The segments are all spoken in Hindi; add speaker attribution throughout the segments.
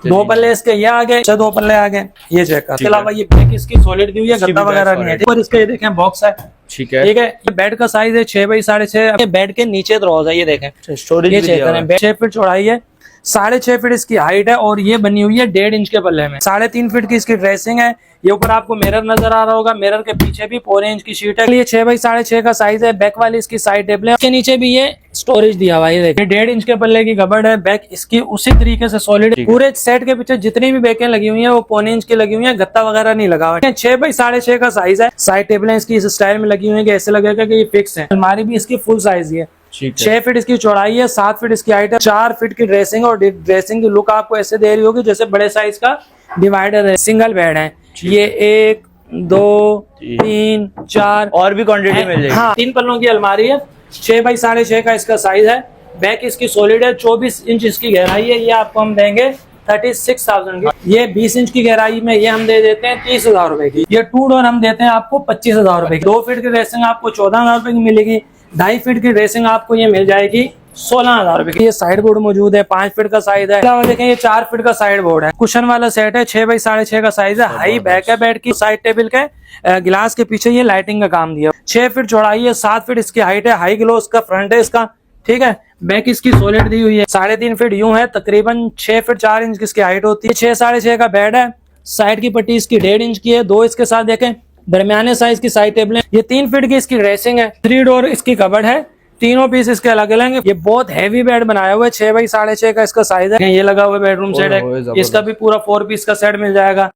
Speaker 1: दो पल्ले इसके ये आ गए, 2 पल्ले आ गए, ये चेक कर। इसके अलावा ये बैक इसकी सॉलिड दी हुई है, गद्दा वगैरह नहीं है। और इसका ये देखें बॉक्स है,
Speaker 2: ठीक है।
Speaker 1: ये बेड का साइज है 6 बाई 6.5। बेड के नीचे दरोज है, ये देखें
Speaker 2: स्टोरेज
Speaker 1: ये चेक करें। 6 फीट चौड़ाई है, 6.5 फीट इसकी हाइट है और ये बनी हुई है 1.5 इंच के पल्ले में। 3.5 फीट की इसकी ड्रेसिंग है। ये ऊपर आपको मिरर नजर आ रहा होगा, मिरर के पीछे भी 4 इंच की शीट है। ये 6 बाई 6.5 का साइज है। बैक वाली इसकी साइड टेबल है, इसके नीचे भी ये स्टोरेज दिया हुआ है। देखिए 1.5 इंच के पल्ले की कबर्ड है। बैक इसकी उसी तरीके से सॉलिड, पूरे सेट के पीछे जितनी भी बैकें लगी हुई है वो 1.25 इंच की लगी हुई है, गत्ता वगैरह नहीं लगा हुआ है। 6 बाई 6.5 का साइज है। साइड टेबल इसकी इस स्टाइल में लगी हुई है, ऐसे लगेगा कि ये फिक्स है। अलमारी भी इसकी फुल साइज है। 6 फीट इसकी चौड़ाई है, 7 फीट इसकी हाइट है। 4 फीट की ड्रेसिंग और ड्रेसिंग की लुक आपको ऐसे दे रही होगी जैसे बड़े साइज का डिवाइडर है। सिंगल बेड है ये, 1 2 3 4
Speaker 2: और भी क्वांटिटी मिल जाएगी।
Speaker 1: हाँ, 3 पल्लों की अलमारी है। 6 बाई 6.5 का इसका साइज है। बैक इसकी सॉलिड है। 24 इंच इसकी गहराई है। ये आपको हम देंगे 36,000 की। ये 20 इंच की गहराई में ये हम दे देते हैं 30,000 रुपए की। ये 2 डोर हम देते हैं आपको 25,000 रुपए की। 2 फीट की ड्रेसिंग आपको 14,000 रुपए की मिलेगी। 2.5 फीट की ड्रेसिंग आपको ये मिल जाएगी 16,000 रुपए की। ये साइड बोर्ड मौजूद है, 5 फीट का साइज है। देखें ये 4 फीट का साइड बोर्ड है। कुशन वाला सेट है, 6 बाई 6.5 का साइज है। हाई बैक है बेड की। साइड टेबल के गिलास के पीछे ये लाइटिंग का काम दिया। 6 फीट चौड़ाई है, 7 फीट इसकी हाइट है। हाई ग्लोस का फ्रंट है इसका, ठीक है। बैक इसकी सॉलिड दी हुई है। 3.5 फीट यूं है, तकरीबन 6 फीट 4 इंच इसकी हाइट होती है। 6 6.5 का बेड है। साइड की पट्टी इसकी 1.5 इंच की है। 2 इसके साथ देखें दरमियाने साइज की साइड टेबल है। ये 3 फीट की इसकी ड्रेसिंग है। 3 डोर इसकी कबर्ड है। तीनों पीस इसके अलग अलग हैं। ये बहुत हैवी बेड बनाया हुआ है। 6 बाई 6.5 का इसका साइज है। ये लगा हुआ बेडरूम सेट है, इसका भी पूरा 4 पीस का सेट मिल जाएगा।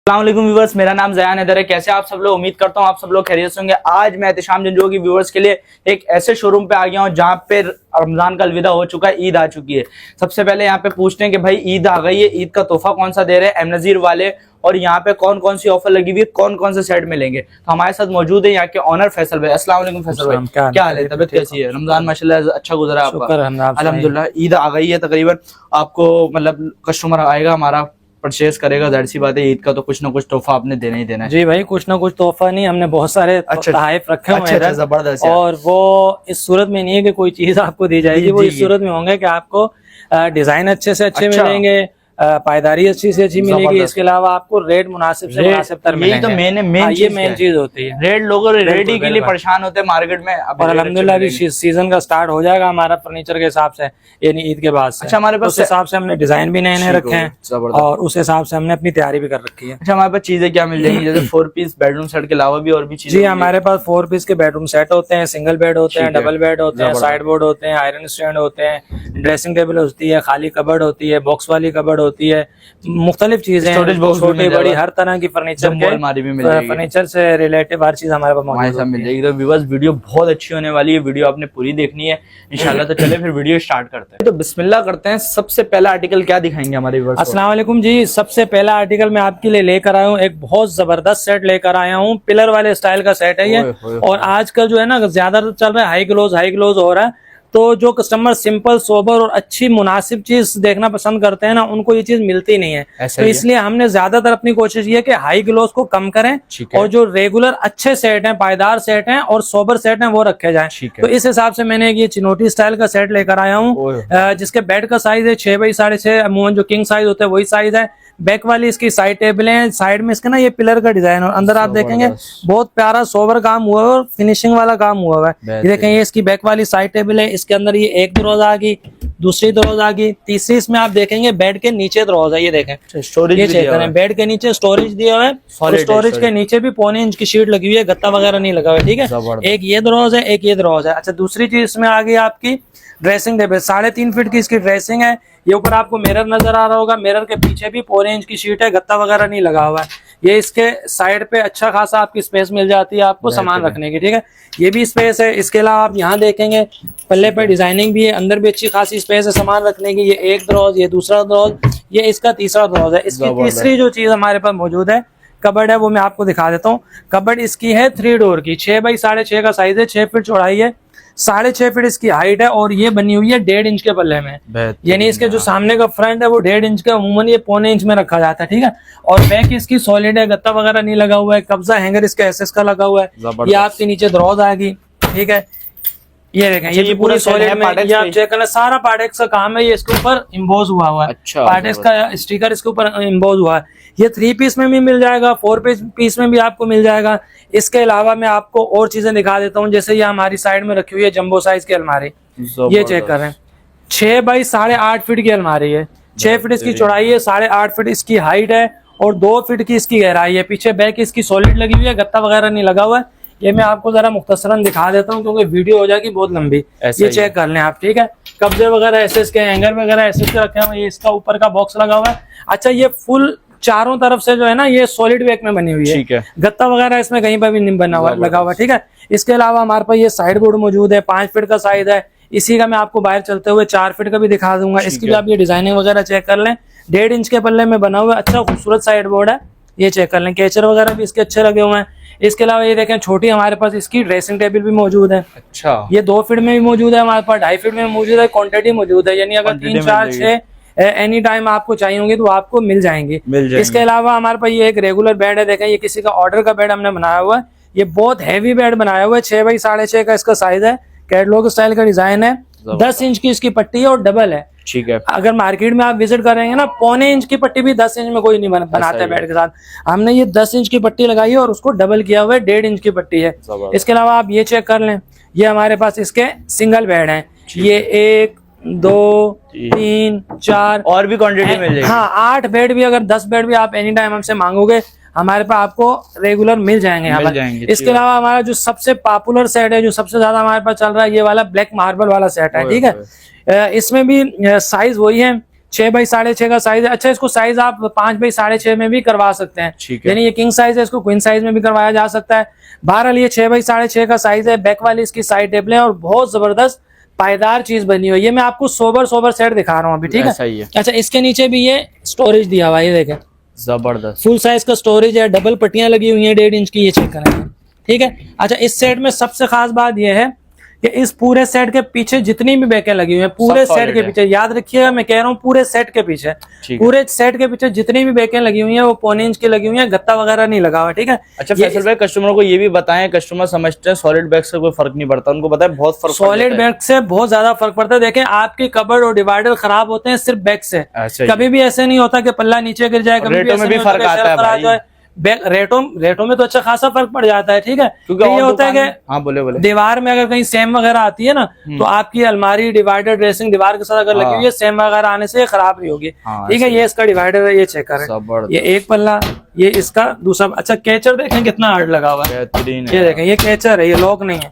Speaker 2: अस्सलाम वालेकुम व्यूअर्स, मेरा नाम ज़यान हैदर है। कैसे आप सब लोग? उम्मीद करता हूँ आप सब लोग खैरियत से होंगे। आज मैं एहतिशाम जंजो की व्यूअर्स के लिए एक ऐसे शोरूम पे आ गया हूँ जहाँ पे रमजान का अलविदा हो चुका है, ईद आ चुकी है। सबसे पहले यहाँ पे पूछते हैं कि भाई ईद आ गई है, ईद का तोहफा कौन सा दे रहे हैं एम नज़ीर वाले, और यहाँ पे कौन कौन सी ऑफर लगी हुई है, कौन कौन से सेट मिलेंगे। तो हमारे साथ मौजूद है यहाँ के ऑनर फैसल भाई। अस्सलाम वालेकुम फैसल भाई, क्या हाल है? तबीयत कैसी है? रमजान माशाल्लाह अच्छा गुजरा आपका? अल्हम्दुलिल्लाह। ईद आ गई है, तकरीबन आपको मतलब कस्टमर आएगा हमारा, परचेज करेगा, जाहिर सी बात है ईद का तो कुछ ना कुछ तोहफा आपने देना ही देना है।
Speaker 1: जी भाई, कुछ ना कुछ तोहफा नहीं, हमने बहुत सारे तोहफे रखे हुए हैं।
Speaker 2: जबरदस्त।
Speaker 1: और वो इस सूरत में नहीं है कि कोई चीज आपको दी जाएगी, वो इस सूरत में होंगे कि आपको डिजाइन अच्छे से अच्छे मिलेंगे, पायदारी अच्छी से अच्छी मिलेगी। इसके अलावा आपको रेट मुनासिब से मुनासिब तर मिलेंगे।
Speaker 2: तो मेन
Speaker 1: चीज होती है।
Speaker 2: रेट लोग रेडी के लिए परेशान होते हैं मार्केट में।
Speaker 1: और अल्हम्दुलिल्लाह अभी सीजन का स्टार्ट हो जाएगा हमारा फर्नीचर के हिसाब से, यानी ईद के बाद से।
Speaker 2: अच्छा, हमारे पास
Speaker 1: उस हिसाब से हमने डिजाइन भी नए नए रखे हैं और उस हिसाब से हमने अपनी तैयारी भी कर रखी है।
Speaker 2: अच्छा, हमारे पास चीजें क्या मिल जाएंगी? जैसे 4 पीस बेडरूम सेट के अलावा भी और भी चीजें?
Speaker 1: जी, हमारे पास 4 पीस के बेडरूम सेट होते हैं, सिंगल बेड होते हैं, डबल बेड होते हैं, साइड बोर्ड होते हैं, आयरन स्टैंड होते हैं, ड्रेसिंग टेबल होती है, खाली कबर्ड होती है, बॉक्स वाली कबर्ड होती है, मुख्तलिफ चीजें, छोटी बड़ी हर तरह की फर्नीचर से रिलेटिव हर चीज हमारे पास
Speaker 2: मिल जाएगी। तो व्यूअर्स वीडियो बहुत अच्छी होने वाली है, वीडियो आपने पूरी देखनी है इंशाल्लाह। तो चले फिर वीडियो स्टार्ट करते हैं। तो बिस्मिल्लाह करते हैं। सबसे पहला आर्टिकल क्या दिखाएंगे हमारे व्यूअर्स को?
Speaker 1: अस्सलाम वालेकुम जी, सबसे पहला आर्टिकल मैं आपके लिए लेकर आया हूँ, एक बहुत जबरदस्त सेट लेकर आया हूँ। पिलर वाले स्टाइल का सेट है ये। और आजकल जो है ना ज्यादा चल रहा है हाई ग्लोज हो रहा है, तो जो कस्टमर सिंपल सोबर और अच्छी मुनासिब चीज देखना पसंद करते हैं ना, उनको ये चीज मिलती नहीं है। तो इसलिए हमने ज्यादातर अपनी कोशिश ये कि हाई ग्लोस को कम करें और जो रेगुलर अच्छे सेट हैं, पायदार सेट हैं और सोबर सेट हैं वो रखे जाएं। तो इस हिसाब से मैंने ये चिनोटी स्टाइल का सेट लेकर आया हूँ, जिसके बेड का साइज है 6 बाई 6.5। अमूमन जो किंग साइज होता है वही साइज है। बैक वाली इसकी साइड टेबल है, साइड में इसके ना ये पिलर का डिजाइन, और अंदर आप देखेंगे बहुत प्यारा सोबर काम हुआ है और फिनिशिंग वाला काम हुआ है। ये देखें, ये इसकी बैक वाली साइड टेबल है, इसके अंदर ये एक दरोज आ गई, दूसरी दरोज आ गई, तीसरी इसमें आप देखेंगे बेड के नीचे दरोज है। ये देखें स्टोरेज, ये चेक करें, बेड के नीचे स्टोरेज दिया हुआ है और स्टोरेज के नीचे भी 1.25 इंच की शीट लगी हुई है, गत्ता वगैरह नहीं लगा हुआ है, ठीक है। एक ये दरोज है, एक ये दरोज है। अच्छा, दूसरी चीज इसमें आ गई आपकी ड्रेसिंग टेबल। 3.5 फीट की इसकी ड्रेसिंग है। ये ऊपर आपको मिरर नजर आ रहा होगा, मिरर के पीछे भी 4 इंच की शीट है, गत्ता वगैरह नहीं लगा हुआ है। ये इसके साइड पे अच्छा खासा आपकी स्पेस मिल जाती है आपको सामान रखने की, ठीक है। ये भी स्पेस है। इसके अलावा आप यहाँ देखेंगे पल्ले पे डिजाइनिंग भी है, अंदर भी अच्छी खासी स्पेस है सामान रखने की। ये एक दरोज, ये दूसरा दरोज, ये इसका तीसरा दरोज है। इसकी तीसरी जो चीज हमारे पास मौजूद है कबर्ड है, वो मैं आपको दिखा देता हूँ। कबर्ड इसकी है 3 डोर की, 6 बाई 6.5 का साइज है, 6 फीट चौड़ाई है, 6.5 फीट इसकी हाइट है और ये बनी हुई है 1.5 इंच के पल्ले में। यानी इसके जो सामने का फ्रंट है वो 1.5 इंच का, अमूमन ये 1.25 इंच में रखा जाता है, ठीक है। और बैक इसकी सॉलिड है, गत्ता वगैरह नहीं लगा हुआ है, कब्जा हैंगर इसका एसएस का लगा हुआ है। ये आपके नीचे दरोज आ गई, ठीक है। ये देखें,
Speaker 2: ये
Speaker 1: भी
Speaker 2: पूरा
Speaker 1: पूरी सॉलिड
Speaker 2: है
Speaker 1: में,
Speaker 2: पार्टेक्स
Speaker 1: ये आप
Speaker 2: का
Speaker 1: चेक करना, सारा पार्टेक्स का काम है। ये इसके ऊपर इम्बोज हुआ हुआ है,
Speaker 2: अच्छा,
Speaker 1: पार्टेक्स का स्टिकर इसके ऊपर इम्बोज हुआ है। ये 3 पीस में भी मिल जाएगा, 4 पीस में भी आपको मिल जाएगा। इसके अलावा मैं आपको और चीजें दिखा देता हूँ, जैसे ये हमारी साइड में रखी हुई है जंबो साइज की अलमारी, ये चेक कर रहे हैं। 6 बाई 8.5 फीट की अलमारी है, 6 फीट इसकी चौड़ाई है, 8.5 फीट इसकी हाइट है और 2 फीट की इसकी गहराई है। पीछे बैक इसकी सॉलिड लगी हुई है, गत्ता वगैरह नहीं लगा हुआ है। ये मैं आपको जरा मुख्तसरन दिखा देता हूँ क्योंकि वीडियो हो जाएगी बहुत लंबी। ये चेक कर लें आप, ठीक है। कब्जे वगैरह एसएस के, हैंगर वगैरह एसएस के रखे हुए, ये इसका ऊपर का बॉक्स लगा हुआ है। अच्छा, ये फुल चारों तरफ से जो है ना, ये सॉलिड बैक में बनी हुई है,
Speaker 2: ठीक है।
Speaker 1: गत्ता वगैरह इसमें कहीं पर भी नहीं बना हुआ लगा हुआ, ठीक है। इसके अलावा हमारे पास ये साइड बोर्ड मौजूद है, 5 फीट का साइज है। इसी का मैं आपको बाहर चलते हुए 4 फीट का भी दिखा दूंगा। इसकी भी आप ये डिजाइनिंग वगैरह चेक कर लें, 1.5 इंच के पल्ले में बना हुआ है, अच्छा खूबसूरत साइड बोर्ड है, ये चेक कर लें। कैचर वगैरह भी इसके अच्छे लगे हुए हैं। इसके अलावा ये देखें, छोटी हमारे पास इसकी ड्रेसिंग टेबल भी मौजूद है।
Speaker 2: अच्छा,
Speaker 1: ये 2 फीट में भी मौजूद है हमारे पास, 2.5 फीट में मौजूद है, क्वांटिटी मौजूद है, यानी अगर 3, 4, 6 एनी टाइम आपको चाहिए होंगे तो आपको मिल जाएंगी। इसके अलावा हमारे पास ये एक रेगुलर बेड है, देखें ये किसी का ऑर्डर का बेड हमने बनाया हुआ है। ये बहुत हैवी बेड बनाया हुआ है, 6 बाई 6.5 का इसका साइज है, कैटलॉग स्टाइल का डिजाइन है, 10 इंच की इसकी पट्टी है और डबल है, ठीक है। अगर मार्केट में आप विजिट करेंगे ना, 1.25 इंच की पट्टी भी 10 इंच में कोई नहीं बनाते बेड के साथ। हमने ये 10 इंच की पट्टी लगाई है और उसको डबल किया हुआ है, 1.5 इंच की पट्टी है। इसके अलावा आप ये चेक कर लें, ये हमारे पास इसके सिंगल बेड हैं, ये 1, 2, 3, 4
Speaker 2: और भी क्वांटिटी मिल जाएगी।
Speaker 1: हाँ, 8 बेड भी, अगर 10 बेड भी आप एनी टाइम हमसे मांगोगे, हमारे पास आपको रेगुलर मिल जाएंगे यहाँ पर। इसके अलावा हमारा जो सबसे पॉपुलर सेट है, जो सबसे ज्यादा हमारे पास चल रहा है, ये वाला ब्लैक मार्बल वाला सेट है, ठीक है। इसमें भी साइज वही है, 6 बाई 6.5 का साइज है। अच्छा, इसको साइज आप 5 बाई 6.5 में भी करवा सकते हैं, यानी ये किंग साइज है, इसको क्वीन साइज में भी करवाया जा सकता है। बहरहाल ये 6 बाई 6.5 का साइज है। बैक वाली इसकी साइड टेबलें और बहुत जबरदस्त पायदार चीज बनी हुई है। ये मैं आपको सोबर सेट दिखा रहा हूँ अभी, ठीक है। अच्छा, इसके नीचे भी ये स्टोरेज दिया हुआ है, ये देखें,
Speaker 2: जबरदस्त
Speaker 1: फुल साइज का स्टोरेज है, डबल पट्टियां लगी हुई हैं 1.5 इंच की, ये चेक करें, ठीक है। अच्छा, इस सेट में सबसे खास बात यह है कि इस पूरे सेट के पीछे जितनी भी बैकें लगी हुई हैं, पूरे सेट के पीछे, याद रखिएगा मैं कह रहा हूँ पूरे सेट के पीछे, पूरे सेट के पीछे जितनी भी बैकें लगी हुई हैं वो 1.25 इंच की लगी हुई हैं, गत्ता वगैरह नहीं लगा हुआ, ठीक है।
Speaker 2: अच्छा फैसल भाई, कस्टमर को ये भी बताएं, कस्टमर समझते हैं सॉलिड बैग से कोई फर्क नहीं पड़ता, उनको बताएं बहुत फर्क,
Speaker 1: सॉलिड बैग से बहुत ज्यादा फर्क पड़ता है। देखें, आपकी कबर्ड और डिवाइडर खराब होते हैं सिर्फ बैग से, कभी भी ऐसे नहीं होता कि पल्ला नीचे गिर जाए, कभी भी फर्क आता है। रेटों में तो अच्छा खासा फर्क पड़ जाता है, ठीक है। क्योंकि ये होता है कि
Speaker 2: हाँ, बोले
Speaker 1: दीवार में अगर कहीं सेम वगैरह आती है ना, तो आपकी अलमारी डिवाइडर ड्रेसिंग दीवार के साथ अगर लगी हुई है, सेम वगैरह आने से खराब नहीं होगी, ठीक है। ये इसका डिवाइडर है, ये चेक करें, ये एक पल्ला, ये इसका दूसरा। अच्छा, कैचर देखें कितना हार्ड लगा हुआ है, ये देखें, ये कैचर है, ये लॉक नहीं है,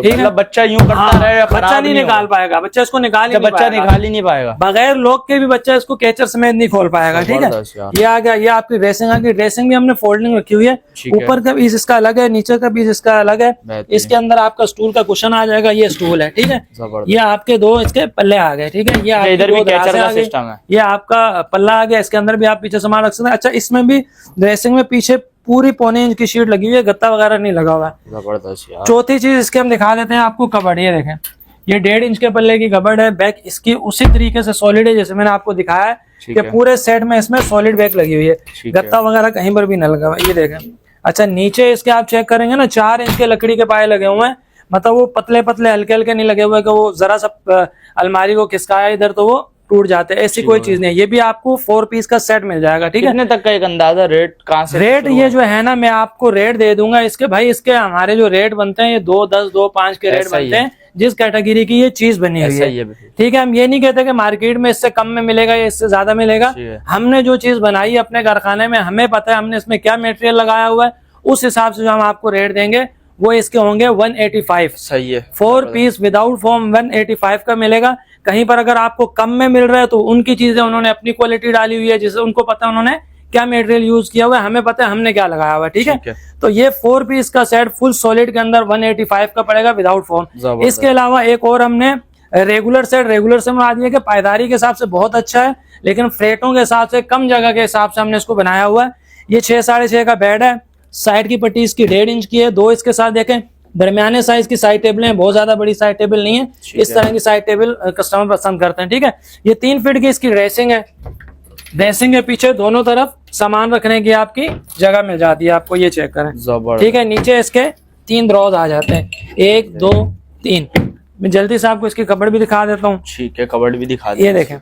Speaker 1: ठीक है।
Speaker 2: बच्चा यूं करता रहे,
Speaker 1: बच्चा नहीं निकाल पाएगा, बच्चा इसको निकाल
Speaker 2: ही नहीं पाएगा,
Speaker 1: बगैर लॉक के भी बच्चा इसको कैचर समेत नहीं खोल पाएगा, ठीक है। ये आ गया, ये आपकी ड्रेसिंग आ गई। ड्रेसिंग भी हमने फोल्डिंग रखी हुई है, ऊपर का पीस इसका अलग है, नीचे का पीस इसका अलग है। इसके अंदर आपका स्टूल का कुशन आ जाएगा, ये स्टूल है, ठीक है। ये आपके 2 इसके पल्ले आ गए, ठीक है। ये
Speaker 2: इधर भी कैचर का सिस्टम है,
Speaker 1: ये आपका पल्ला आ गया, इसके अंदर भी आप पीछे सामान रख सकते हैं। अच्छा, इसमें भी ड्रेसिंग में पीछे पूरी 1.25 इंच की शीट लगी हुई है, गत्ता वगैरह नहीं लगा हुआ है,
Speaker 2: जबरदस्त यार।
Speaker 1: चौथी चीज इसके हम दिखा देते हैं आपको, कबर्ड, ये देखें, ये 1.5 इंच के पल्ले की कबर्ड है। बैक इसकी उसी तरीके से सॉलिड है जैसे मैंने आपको दिखाया है कि पूरे सेट में इसमें सॉलिड बैक लगी हुई है, गत्ता वगैरह कहीं पर भी न लगा हुआ, ये देखें। अच्छा, नीचे इसके आप चेक करेंगे ना, 4 इंच के लकड़ी के पाए लगे हुए हैं, मतलब वो पतले पतले हल्के हल्के नहीं लगे हुए कि वो जरा सा अलमारी को खिसकाया इधर तो वो टूट जाते हैं, ऐसी कोई चीज नहीं है। ये भी आपको 4 पीस का सेट मिल जाएगा, ठीक है।
Speaker 2: कितने तक का एक अंदाजा रेट कहाँ से?
Speaker 1: रेट ये जो है ना, मैं आपको रेट दे दूंगा इसके, भाई इसके हमारे जो रेट बनते हैं ये 2, 10, 2, 5 के रेट बनते हैं, जिस कैटेगरी की ये चीज बनी हुई है, ठीक है। हम ये नहीं कहते कि मार्केट में इससे कम में मिलेगा या इससे ज्यादा मिलेगा। हमने जो चीज बनाई अपने कारखाने में, हमें पता है हमने इसमें क्या मटेरियल लगाया हुआ है, उस हिसाब से जो हम आपको रेट देंगे वो इसके होंगे 185।
Speaker 2: सही है,
Speaker 1: 4 पीस विदाउट फॉर्म 185 का मिलेगा। कहीं पर अगर आपको कम में मिल रहा है तो उनकी चीजें उन्होंने अपनी क्वालिटी डाली हुई है, जिससे उनको पता है उन्होंने क्या मटेरियल यूज किया हुआ है, हमें पता है हमने क्या लगाया हुआ है, ठीक है। तो ये 4 पीस का सेट फुल सॉलिड के अंदर 185 का पड़ेगा विदाउट फॉर्म। इसके अलावा एक और हमने रेगुलर सेट में बना दिया कि पायदारी के हिसाब से बहुत अच्छा है, लेकिन फ्रेटों के हिसाब से, कम जगह के हिसाब से हमने इसको बनाया हुआ है। ये 6 6.5 का बेड है, साइड की पट्टी इसकी 1.5 इंच की है, 2 इसके साथ देखें दरमियाने साइज की साइड टेबल है, बहुत ज्यादा बड़ी साइड टेबल नहीं है, इस तरह की साइड टेबल कस्टमर पसंद करते हैं, ठीक है। ये 3 फीट की इसकी ड्रेसिंग है, ड्रेसिंग के पीछे दोनों तरफ सामान रखने की आपकी जगह मिल जाती है आपको, ये चेक करें, ठीक है। नीचे इसके 3 ड्रॉज आ जाते हैं, 1, 2, 3, मैं जल्दी से आपको इसकी कबर्ड भी दिखा देता हूँ।
Speaker 2: ठीक है, कबर्ड भी दिखा
Speaker 1: ये देखें,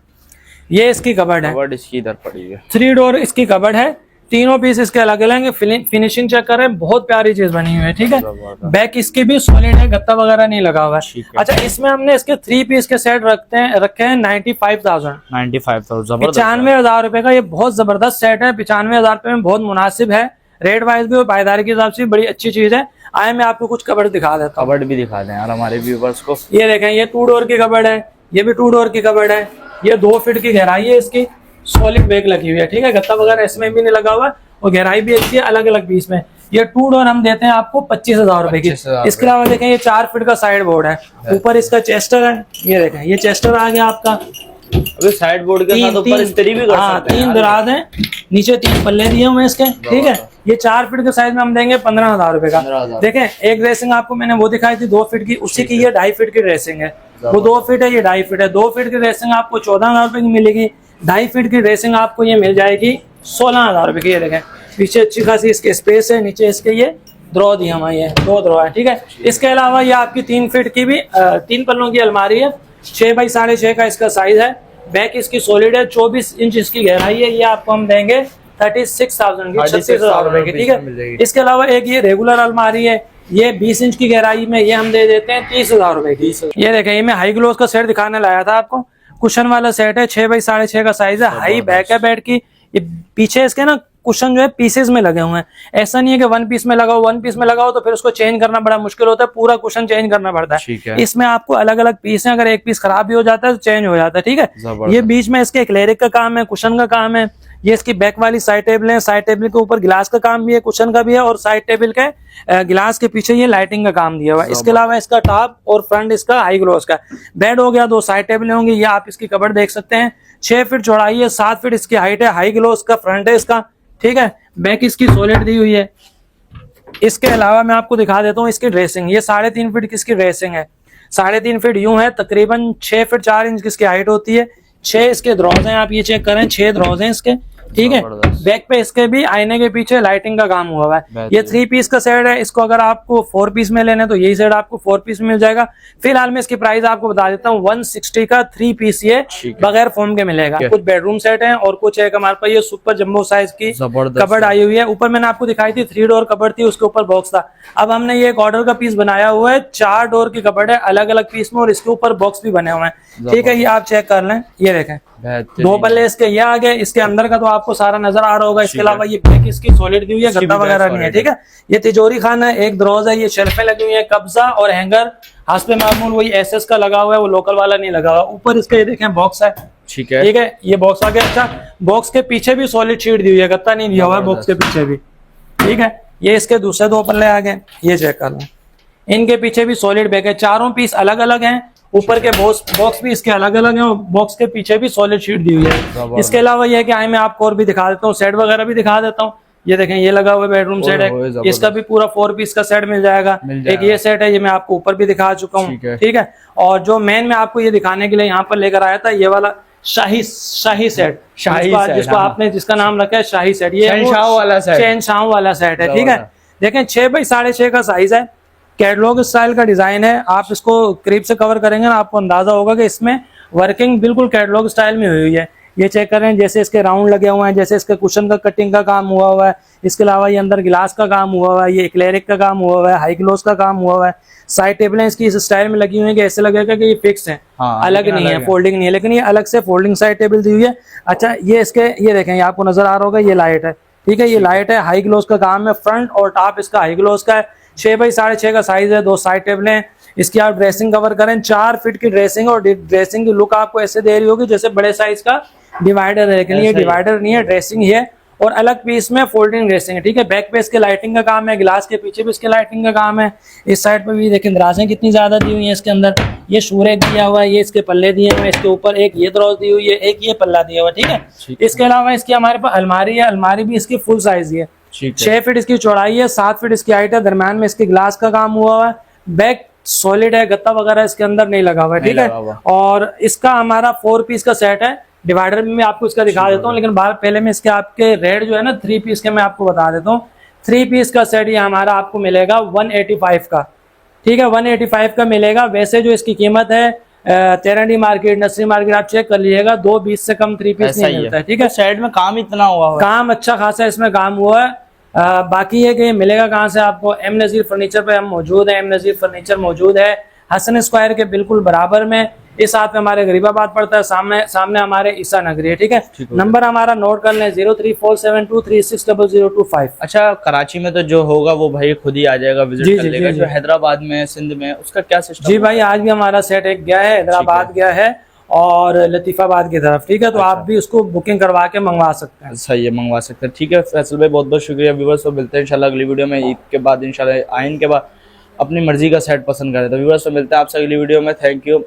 Speaker 1: ये इसकी कबर्ड है,
Speaker 2: कबर्ड इसकी इधर पड़ी है,
Speaker 1: 3 डोर इसकी कबर्ड है। तीनों पीस इसके अलग अलग हैं। फिनिशिंग चेक कर रहे हैं, बहुत प्यारी चीज बनी हुई है। ठीक है, बैक इसकी भी सॉलिड है, गत्ता वगैरह नहीं लगा हुआ है। अच्छा, इसमें हमने इसके 3 पीस के सेट रखे हैं 95,000 95,000 रुपए का। ये बहुत जबरदस्त सेट है, 95,000 रुपए में बहुत मुनासिब है, रेट वाइज भी और पायदारी के हिसाब से बड़ी अच्छी चीज है। आए मैं आपको कुछ कबर्ड दिखा देता हूँ।
Speaker 2: कबर्ड भी दिखा दें यार हमारे व्यूअर्स को।
Speaker 1: ये देखें, ये 2 डोर की कबर्ड है, ये भी 2 डोर की कबर्ड है। ये 2 फीट की गहराई है इसकी, सॉलिड बैग लगी हुई है। ठीक है, गत्ता वगैरह इसमें भी नहीं लगा हुआ और गहराई भी अच्छी है, अलग अलग पीस में। ये 2 डोर हम देते हैं आपको 25,000 रुपए की। इसके अलावा देखें, ये 4 फीट का साइड बोर्ड है, ऊपर इसका चेस्टर है। ये देखें, ये चेस्टर आ गया आपका।
Speaker 2: अभी साइड बोर्ड के साथ ऊपर इस्त्री भी कर सकते हैं।
Speaker 1: 3 दराज हैं, नीचे 3 पल्ले दिए हुए इसके। ठीक है, ये 4 फीट के साइज में हम देंगे 15,000 रुपए का। देखें, एक ड्रेसिंग आपको मैंने वो दिखाई थी 2 फीट की, उसी की ये 2.5 फीट की ड्रेसिंग है। वो 2 फीट है, ये 2.5 फीट है। 2 फीट की ड्रेसिंग आपको 14,000 रुपए की मिलेगी। 2.5 फीट की ड्रेसिंग आपको ये मिल जाएगी 16,000 रुपए की। ये देखें, पीछे अच्छी खासी इसके स्पेस है, नीचे इसके ये ड्रॉ दिया हुआ है, 2 ड्रॉ है। ठीक है, इसके अलावा ये आपकी 3 फीट की भी 3 पल्लों की अलमारी है, 6 बाई 6.5 का इसका साइज है। बैक इसकी सॉलिड है, 24 इंच इसकी गहराई है। ये आपको हम देंगे 36,000 की, 36,000 रुपए की। ठीक है, इसके अलावा एक ये रेगुलर अलमारी है, ये 20 इंच की गहराई में, ये हम दे देते हैं 30,000 रुपए की। ये देखें, ये मैं हाई ग्लोस का सेट दिखाने लाया था आपको, कुशन वाला सेट है, 6 बाई 6.5 का साइज है, हाई बैक है बेड की। ये पीछे इसके ना कुशन जो है पीसेस में लगे हुए हैं, ऐसा नहीं है कि 1 पीस में लगाओ, 1 पीस में लगाओ तो फिर उसको चेंज करना बड़ा मुश्किल होता है, पूरा कुशन चेंज करना पड़ता है। इसमें आपको अलग अलग पीस हैं, अगर एक पीस खराब भी हो जाता है तो चेंज हो जाता है। ठीक है, ये बीच में इसके क्लेरिक का काम है, कुशन का काम है। ये इसकी बैक वाली साइड टेबल है, साइड टेबल के ऊपर गिलास का काम भी है, कुशन का भी है, और साइड टेबल के गिलास के पीछे ये लाइटिंग का काम दिया हुआ है। इसके अलावा इसका टॉप और फ्रंट इसका हाई ग्लोस का बेड हो गया, 2 साइड टेबल होंगी। ये आप इसकी कबर्ड देख सकते हैं, 6 फीट चौड़ाई है, 7 फीट इसकी हाइट है, हाई ग्लोस का फ्रंट है इसका। ठीक है, बैक इसकी सॉलिड दी हुई है। इसके अलावा मैं आपको दिखा देता हूँ इसकी ड्रेसिंग, ये 3.5 फीट की इसकी ड्रेसिंग है, 3.5 फीट यूं है, तकरीबन 6 फीट 4 इंच की इसकी हाइट होती है। 6 इसके द्रॉज हैं, आप ये चेक करें, 6 द्रॉज हैं इसके। ठीक है, बैक पे इसके भी आईने के पीछे लाइटिंग का काम हुआ है। ये 3 पीस का सेट है, इसको अगर आपको 4 पीस में लेने तो यही सेट आपको 4 पीस में मिल जाएगा। फिलहाल मैं इसकी प्राइस आपको बता देता हूँ, 160 का 3 पीस ये बगैर फोम के मिलेगा। कुछ बेडरूम सेट है और कुछ एक हमारे पास ये सुपर जम्बो साइज की कबर्ड आई हुई है। ऊपर मैंने आपको दिखाई थी 3 डोर कबर्ड थी, उसके ऊपर बॉक्स था। अब हमने ये एक ऑर्डर का पीस बनाया हुआ है, 4 डोर की कबर्ड है, अलग अलग पीस में, और इसके ऊपर बॉक्स भी बने हुए हैं। ठीक है, ये आप चेक कर लें, ये देखें, 2 पल्ले इसके ये आ गए। इसके अंदर का तो आपको सारा नजर आ रहा होगा। इसके अलावा ये बैक इसकी सॉलिड दी हुई है, गद्दा वगैरह नहीं है। ठीक है, ये तिजोरी खाना है, एक दरोज है, ये शेल्फें लगी हुई है, कब्जा और हैंगर हाथ पे मामूल वही एसएस का लगा हुआ है, वो लोकल वाला नहीं लगा हुआ। ऊपर इसके ये देखें बॉक्स है। ठीक है, ये बॉक्स आ गया। अच्छा, बॉक्स के पीछे भी सॉलिड शीट दी हुई है, गत्ता नहीं दिया हुआ है बॉक्स के पीछे भी। ठीक है, ये इसके दूसरे 2 पल्ले आ गए, ये चेक कर लें, इनके पीछे भी सॉलिड बैग है। 4 पीस अलग अलग हैं, ऊपर के बॉक्स भी इसके अलग अलग हैं, और बॉक्स के पीछे भी सॉलिड शीट दी हुई है। इसके अलावा यह है कि मैं आपको और भी दिखा देता हूँ, सेट वगैरह भी दिखा देता हूँ। ये देखें, ये लगा हुआ बेडरूम सेट है, इसका भी पूरा 4 पीस का सेट मिल जाएगा। एक ये सेट है, ये मैं आपको ऊपर भी दिखा चुका हूँ। ठीक है, और जो मेन मैं आपको ये दिखाने के लिए यहाँ पर लेकर आया था, ये वाला शाही सेट, जिसको आपने जिसका नाम रखा है शाही सेट, ये शहनशाह वाला सेट है। ठीक है, देखें 6 बाई 6.5 का साइज है, कैटलॉग स्टाइल का डिजाइन है। आप इसको करीब से कवर करेंगे ना, आपको अंदाजा होगा कि इसमें वर्किंग बिल्कुल कैटलॉग स्टाइल में हुई है। ये चेक करें, जैसे इसके राउंड लगे हुए हैं, जैसे इसके कुशन का कटिंग का काम हुआ है। इसके अलावा ये अंदर गिलास का काम हुआ है, ये एक्लेरिक का काम हुआ है, हाई ग्लोस का काम हुआ है। साइड टेबलें इसकी इस स्टाइल में लगी हुई है कि ऐसे लगेगा कि ये फिक्स है, अलग नहीं है, फोल्डिंग नहीं है, लेकिन ये अलग से फोल्डिंग साइड टेबल दी हुई है। अच्छा, ये इसके ये देखें, ये आपको नजर आ रहा होगा, ये लाइट है। ठीक है, ये लाइट है, हाई ग्लोस का काम है, फ्रंट और टॉप इसका हाई ग्लोस का है। 6 बाई 6.5 का साइज है, 2 साइड टेबलें। इसकी आप ड्रेसिंग कवर करें, 4 फीट की ड्रेसिंग, और ड्रेसिंग की लुक आपको ऐसे दे रही होगी जैसे बड़े साइज का डिवाइडर है, लेकिन ये डिवाइडर नहीं है, ड्रेसिंग ही है, और अलग पीस में फोल्डिंग ड्रेसिंग है। ठीक है, बैक पे इसके लाइटिंग का काम है, गिलास के पीछे भी इसके लाइटिंग का काम है। इस साइड पे भी देखें, दराजें कितनी ज्यादा दी हुई है इसके अंदर। ये शूरे दिया हुआ है, ये इसके पल्ले दिए हुए हैं, इसके ऊपर एक ये दराज दी हुई है, एक ये पल्ला दिया हुआ है। ठीक है, इसके अलावा इसकी हमारे पास अलमारी है, अलमारी भी इसकी फुल साइज है, 6 फीट इसकी चौड़ाई है, 7 फीट इसकी हाइट है, दरम्यान में इसके ग्लास का काम हुआ है, बैक सॉलिड है, गत्ता वगैरह इसके अंदर नहीं लगा हुआ है। ठीक है, और इसका हमारा 4 पीस का सेट है। डिवाइडर में मैं आपको इसका दिखा देता हूँ, लेकिन पहले मैं इसके आपके रेट जो है ना 3 पीस के मैं आपको बता देता हूँ। 3 पीस का सेट ये हमारा आपको मिलेगा 185 का। ठीक है, 185 का मिलेगा। वैसे जो इसकी कीमत है तेरंडी मार्केट, नर्सरी मार्केट आप चेक कर लीजिएगा, 220 से कम 3 पीस नहीं मिलता है। ठीक है,
Speaker 2: साइड में काम इतना हुआ है,
Speaker 1: काम अच्छा खासा इसमें काम हुआ है। बाकी है कि ये मिलेगा कहाँ से आपको, एम नज़ीर फर्नीचर पे हम मौजूद है। एम नज़ीर फर्नीचर मौजूद है हसन स्क्वायर के बिल्कुल बराबर में। इस हाथ में हमारे गरीबाबाद पड़ता है, सामने हमारे ईसा नगरी है। ठीक है, नंबर हमारा नोट कर लें 034723600025।
Speaker 2: अच्छा, कराची में तो जो होगा वो भाई खुद ही आ जाएगा, विजिट कर लेगा। जो हैदराबाद में, सिंध में, उसका क्या सिस्टम?
Speaker 1: जी भाई, आज भी हमारा सेट एक गया है, हैदराबाद गया है और लतीफाबाद की तरफ। ठीक है, तो आप भी उसको बुकिंग करवा के मंगवा सकते हैं।
Speaker 2: सही है, मंगवा सकते हैं। ठीक है फैसल भाई, बहुत बहुत शुक्रिया। व्यूअर्स तो मिलते हैं इंशाल्लाह अगली वीडियो में। ईद के बाद इंशाल्लाह, आइन के बाद अपनी मर्जी का सेट पसंद करें तो व्यूअर्स तो मिलते हैं आपसे अगली वीडियो में। Thank you.